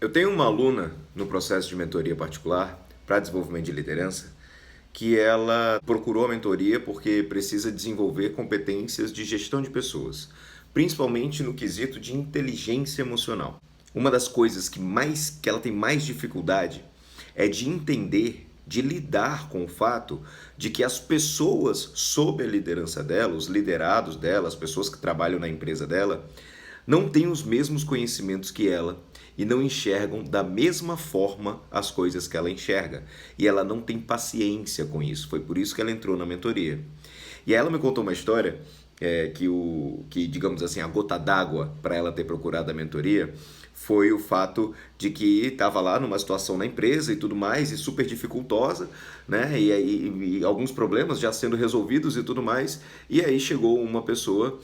Eu tenho uma aluna no processo de mentoria particular para desenvolvimento de liderança que ela procurou a mentoria porque precisa desenvolver competências de gestão de pessoas, principalmente no quesito de inteligência emocional. Uma das coisas que ela tem mais dificuldade é de entender, de lidar com o fato de que as pessoas sob a liderança dela, os liderados dela, as pessoas que trabalham na empresa dela, não têm os mesmos conhecimentos que ela e não enxergam da mesma forma as coisas que ela enxerga. E ela não tem paciência com isso. Foi por isso que ela entrou na mentoria. E aí ela me contou uma história que digamos assim, a gota d'água para ela ter procurado a mentoria foi o fato de que estava lá numa situação na empresa e tudo mais, e super dificultosa, né? E alguns problemas já sendo resolvidos e tudo mais. E aí chegou uma pessoa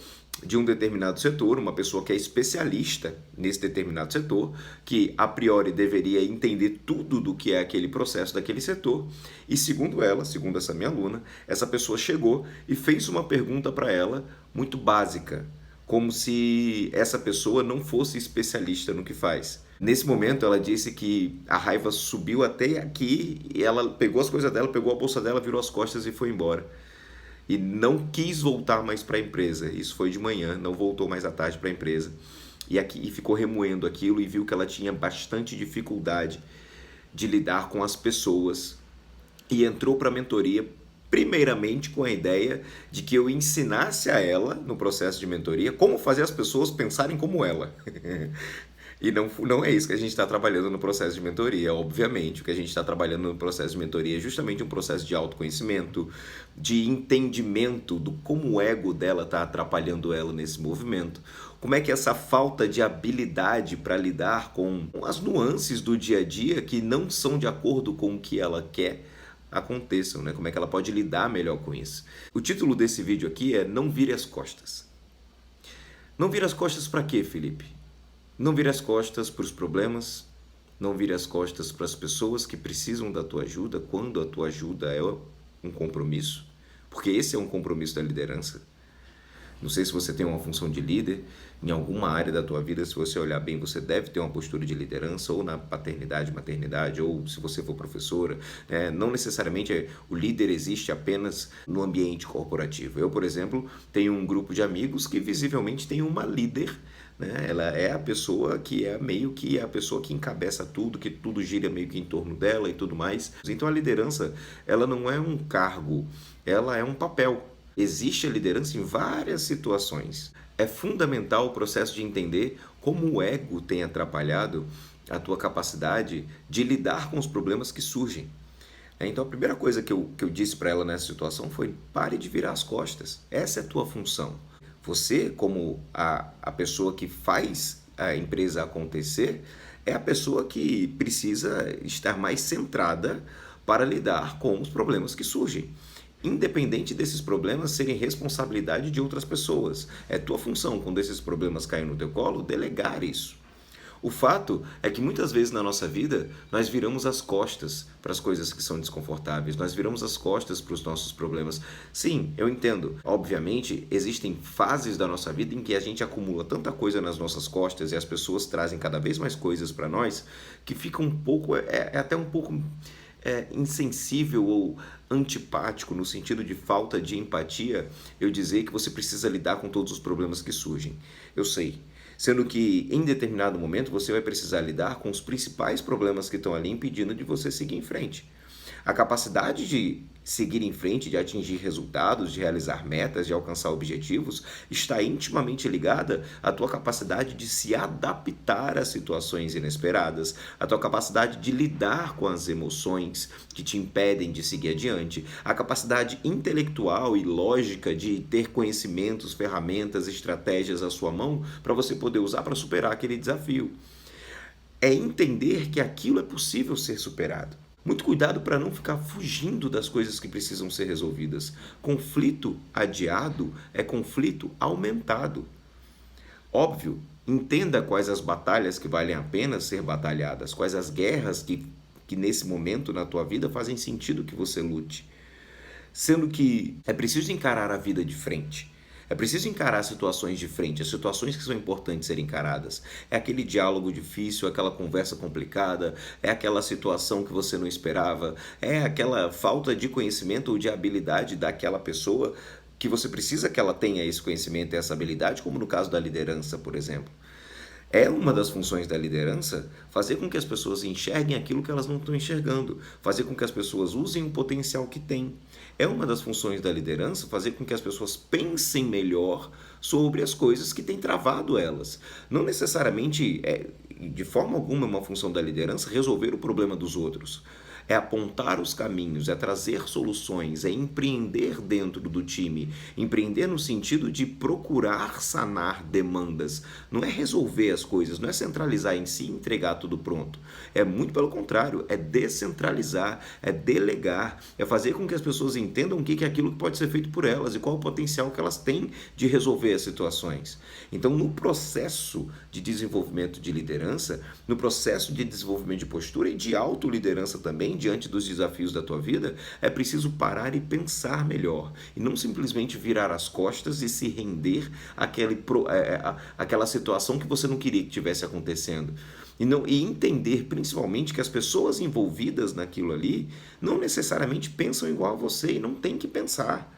de um determinado setor, uma pessoa que é especialista nesse determinado setor, que a priori deveria entender tudo do que é aquele processo daquele setor, e segundo ela, segundo essa minha aluna, essa pessoa chegou e fez uma pergunta para ela muito básica, como se essa pessoa não fosse especialista no que faz. Nesse momento ela disse que a raiva subiu até aqui e ela pegou as coisas dela, pegou a bolsa dela, virou as costas e foi embora. E não quis voltar mais para a empresa. Isso foi de manhã, não voltou mais à tarde para a empresa. E ficou remoendo aquilo e viu que ela tinha bastante dificuldade de lidar com as pessoas. E entrou para a mentoria primeiramente com a ideia de que eu ensinasse a ela, no processo de mentoria, como fazer as pessoas pensarem como ela. E não é isso que a gente está trabalhando no processo de mentoria. Obviamente, o que a gente está trabalhando no processo de mentoria é justamente um processo de autoconhecimento, de entendimento do como o ego dela está atrapalhando ela nesse movimento. Como é que essa falta de habilidade para lidar com as nuances do dia a dia que não são de acordo com o que ela quer aconteçam, né? Como é que ela pode lidar melhor com isso. O título desse vídeo aqui é Não Vire as Costas. Não vire as costas para quê, Felipe? Não vire as costas para os problemas, não vire as costas para as pessoas que precisam da tua ajuda quando a tua ajuda é um compromisso, porque esse é um compromisso da liderança. Não sei se você tem uma função de líder em alguma área da tua vida, se você olhar bem, você deve ter uma postura de liderança, ou na paternidade, maternidade, ou se você for professora. Não necessariamente o líder existe apenas no ambiente corporativo. Eu, por exemplo, tenho um grupo de amigos que visivelmente tem uma líder, né? Ela é a pessoa que é meio que a pessoa que encabeça tudo, que tudo gira meio que em torno dela e tudo mais. Então a liderança, ela não é um cargo, ela é um papel. Existe a liderança em várias situações. É fundamental o processo de entender como o ego tem atrapalhado a tua capacidade de lidar com os problemas que surgem. Então a primeira coisa que eu disse para ela nessa situação foi: pare de virar as costas. Essa é a tua função. Você, como a pessoa que faz a empresa acontecer, é a pessoa que precisa estar mais centrada para lidar com os problemas que surgem. Independente desses problemas serem responsabilidade de outras pessoas. É tua função, quando esses problemas caem no teu colo, delegar isso. O fato é que muitas vezes na nossa vida nós viramos as costas para as coisas que são desconfortáveis, nós viramos as costas para os nossos problemas. Sim, eu entendo. Obviamente, existem fases da nossa vida em que a gente acumula tanta coisa nas nossas costas e as pessoas trazem cada vez mais coisas para nós que fica um pouco, até um pouco insensível ou antipático, no sentido de falta de empatia, eu dizer que você precisa lidar com todos os problemas que surgem. Eu sei. Sendo que em determinado momento você vai precisar lidar com os principais problemas que estão ali impedindo de você seguir em frente. A capacidade de seguir em frente, de atingir resultados, de realizar metas, de alcançar objetivos, está intimamente ligada à tua capacidade de se adaptar a situações inesperadas, à tua capacidade de lidar com as emoções que te impedem de seguir adiante, a capacidade intelectual e lógica de ter conhecimentos, ferramentas, estratégias à sua mão para você poder usar para superar aquele desafio. É entender que aquilo é possível ser superado. Muito cuidado para não ficar fugindo das coisas que precisam ser resolvidas. Conflito adiado é conflito aumentado. Óbvio, entenda quais as batalhas que valem a pena ser batalhadas, quais as guerras que nesse momento na tua vida fazem sentido que você lute. Sendo que é preciso encarar a vida de frente. É preciso encarar situações de frente, as situações que são importantes serem encaradas. É aquele diálogo difícil, aquela conversa complicada, é aquela situação que você não esperava, é aquela falta de conhecimento ou de habilidade daquela pessoa que você precisa que ela tenha esse conhecimento e essa habilidade, como no caso da liderança, por exemplo. É uma das funções da liderança fazer com que as pessoas enxerguem aquilo que elas não estão enxergando, fazer com que as pessoas usem o potencial que têm. É uma das funções da liderança fazer com que as pessoas pensem melhor sobre as coisas que têm travado elas. Não necessariamente, de forma alguma, é uma função da liderança resolver o problema dos outros. É apontar os caminhos, é trazer soluções, é empreender dentro do time. Empreender no sentido de procurar sanar demandas. Não é resolver as coisas, não é centralizar em si e entregar tudo pronto. É muito pelo contrário, é descentralizar, é delegar, é fazer com que as pessoas entendam o que é aquilo que pode ser feito por elas e qual o potencial que elas têm de resolver as situações. Então, no processo de desenvolvimento de liderança, no processo de desenvolvimento de postura e de autoliderança também, diante dos desafios da tua vida, é preciso parar e pensar melhor e não simplesmente virar as costas e se render àquela situação que você não queria que tivesse acontecendo. E entender principalmente que as pessoas envolvidas naquilo ali não necessariamente pensam igual a você e não tem que pensar.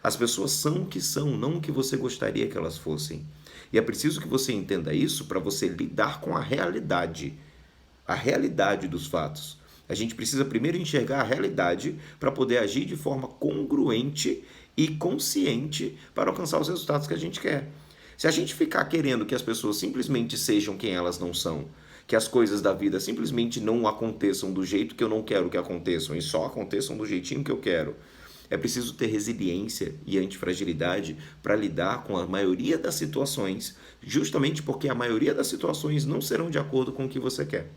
As pessoas são o que são, não o que você gostaria que elas fossem. E é preciso que você entenda isso para você lidar com a realidade dos fatos. A gente precisa primeiro enxergar a realidade para poder agir de forma congruente e consciente para alcançar os resultados que a gente quer. Se a gente ficar querendo que as pessoas simplesmente sejam quem elas não são, que as coisas da vida simplesmente não aconteçam do jeito que eu não quero que aconteçam e só aconteçam do jeitinho que eu quero, é preciso ter resiliência e antifragilidade para lidar com a maioria das situações, justamente porque a maioria das situações não serão de acordo com o que você quer.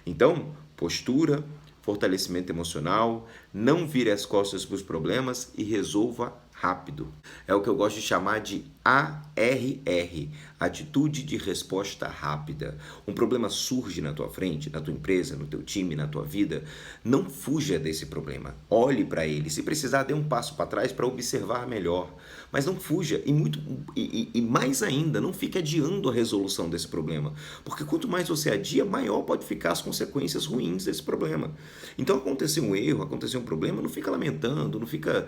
Então, postura, fortalecimento emocional, não vire as costas para os problemas e resolva rápido. É o que eu gosto de chamar de ARR, atitude de resposta rápida. Um problema surge na tua frente, na tua empresa, no teu time, na tua vida, não fuja desse problema. Olhe para ele, se precisar dê um passo para trás para observar melhor, mas não fuja e mais ainda, não fique adiando a resolução desse problema, porque quanto mais você adia, maior pode ficar as consequências ruins desse problema. Então aconteceu um erro, aconteceu um problema, não fica lamentando, não fica,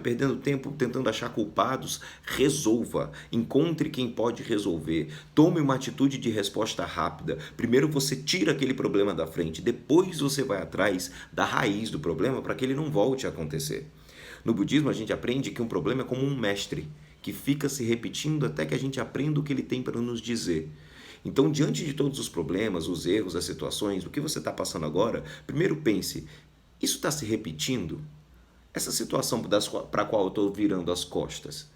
perdendo tempo tentando achar culpados. Resolva, encontre quem pode resolver, tome uma atitude de resposta rápida. Primeiro você tira aquele problema da frente, depois você vai atrás da raiz do problema para que ele não volte a acontecer. No budismo a gente aprende que um problema é como um mestre, que fica se repetindo até que a gente aprenda o que ele tem para nos dizer. Então, diante de todos os problemas, os erros, as situações, o que você está passando agora, primeiro pense, isso está se repetindo? Essa situação para a qual eu estou virando as costas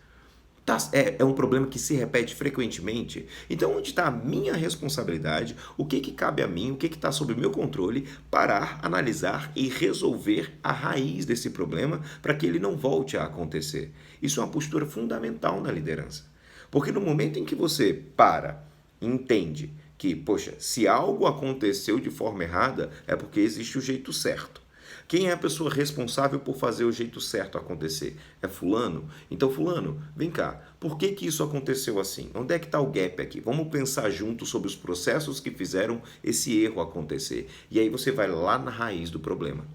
é um problema que se repete frequentemente? Então, onde está a minha responsabilidade? O que cabe a mim? O que está sob meu controle? Parar, analisar e resolver a raiz desse problema para que ele não volte a acontecer. Isso é uma postura fundamental na liderança. Porque no momento em que você para, entende que, poxa, se algo aconteceu de forma errada, é porque existe o jeito certo. Quem é a pessoa responsável por fazer o jeito certo acontecer? É fulano? Então, fulano, vem cá, por que isso aconteceu assim? Onde é que está o gap aqui? Vamos pensar juntos sobre os processos que fizeram esse erro acontecer. E aí você vai lá na raiz do problema.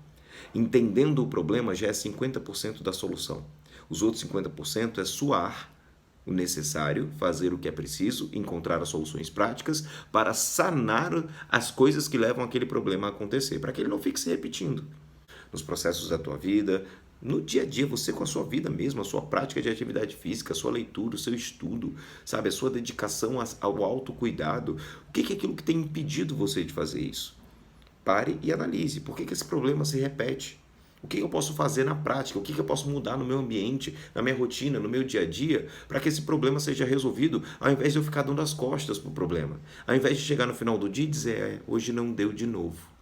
Entendendo o problema já é 50% da solução. Os outros 50% é suar o necessário, fazer o que é preciso, encontrar as soluções práticas para sanar as coisas que levam aquele problema a acontecer, para que ele não fique se repetindo. Nos processos da tua vida, no dia a dia, você com a sua vida mesmo, a sua prática de atividade física, a sua leitura, o seu estudo, a sua dedicação ao autocuidado. O que é aquilo que tem impedido você de fazer isso? Pare e analise. Por que esse problema se repete? O que eu posso fazer na prática? O que eu posso mudar no meu ambiente, na minha rotina, no meu dia a dia, para que esse problema seja resolvido, ao invés de eu ficar dando as costas para o problema? Ao invés de chegar no final do dia e dizer, hoje não deu de novo.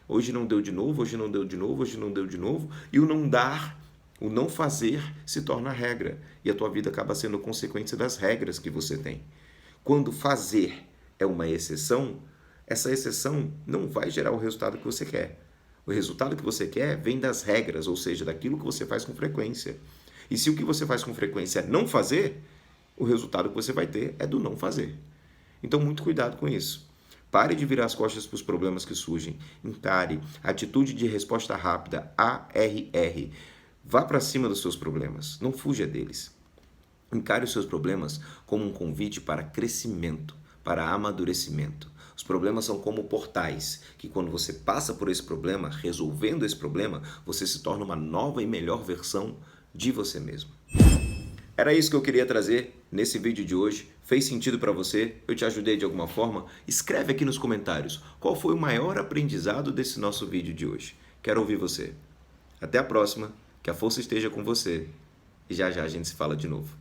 Hoje não deu de novo, hoje não deu de novo, hoje não deu de novo. E o não dar, o não fazer, se torna regra. E a tua vida acaba sendo consequência das regras que você tem. Quando fazer é uma exceção, essa exceção não vai gerar o resultado que você quer. O resultado que você quer vem das regras, ou seja, daquilo que você faz com frequência. E se o que você faz com frequência é não fazer, o resultado que você vai ter é do não fazer. Então, muito cuidado com isso. Pare de virar as costas para os problemas que surgem. Encare. Atitude de resposta rápida, ARR. Vá para cima dos seus problemas. Não fuja deles. Encare os seus problemas como um convite para crescimento, para amadurecimento. Os problemas são como portais, que quando você passa por esse problema, resolvendo esse problema, você se torna uma nova e melhor versão de você mesmo. Era isso que eu queria trazer nesse vídeo de hoje. Fez sentido para você? Eu te ajudei de alguma forma? Escreve aqui nos comentários qual foi o maior aprendizado desse nosso vídeo de hoje. Quero ouvir você. Até a próxima, que a força esteja com você e já já a gente se fala de novo.